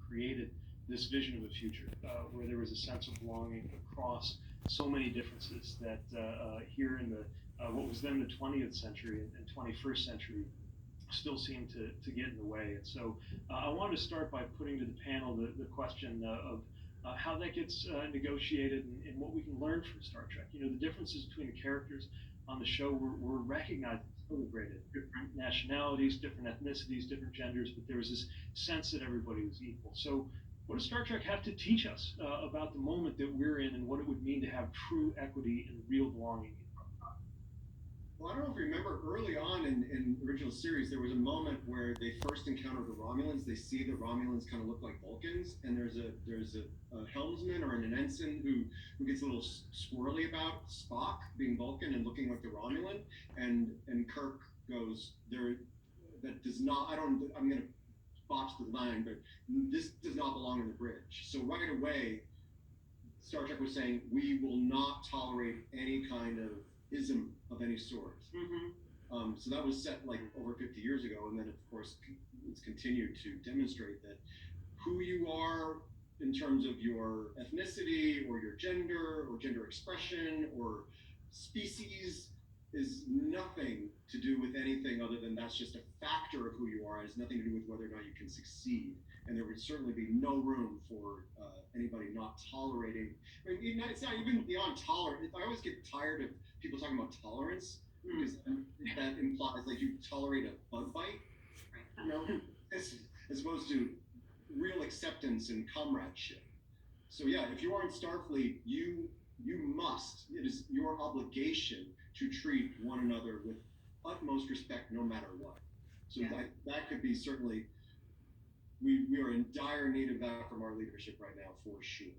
created this vision of a future where there was a sense of belonging across so many differences that here in the what was then the 20th century and 21st century still seem to get in the way. And so I wanted to start by putting to the panel the question of how that gets negotiated and what we can learn from Star Trek. You know, the differences between the characters on the show were recognized and celebrated. Different nationalities, different ethnicities, different genders, but there was this sense that everybody was equal. So what does Star Trek have to teach us about the moment that we're in and what it would mean to have true equity and real belonging in our time? Well, I don't know if you remember early on in the original series, there was a moment where they first encounter the Romulans. They see the Romulans kind of look like Vulcans, and there's a helmsman or an ensign who gets a little squirrely about Spock being Vulcan and looking like the Romulan, and Kirk goes, there, that does not. I don't. I'm gonna botch the line, but this does not belong in the bridge. So right away, Star Trek was saying we will not tolerate any kind of ism of any sort. Mm-hmm. So that was set like over 50 years ago, and then of course it's continued to demonstrate that who you are in terms of your ethnicity or your gender or gender expression or species is nothing to do with anything other than that's just a factor of who you are. It has nothing to do with whether or not you can succeed. And there would certainly be no room for anybody not tolerating. I mean, it's not even beyond tolerance. I always get tired of people talking about tolerance because that implies like you tolerate a bug bite, you know, as opposed to real acceptance and comradeship. So yeah, if you are in Starfleet, you must. It is your obligation to treat one another with utmost respect, no matter what. So Yeah. that could be certainly. We are in dire need of that from our leadership right now, for sure.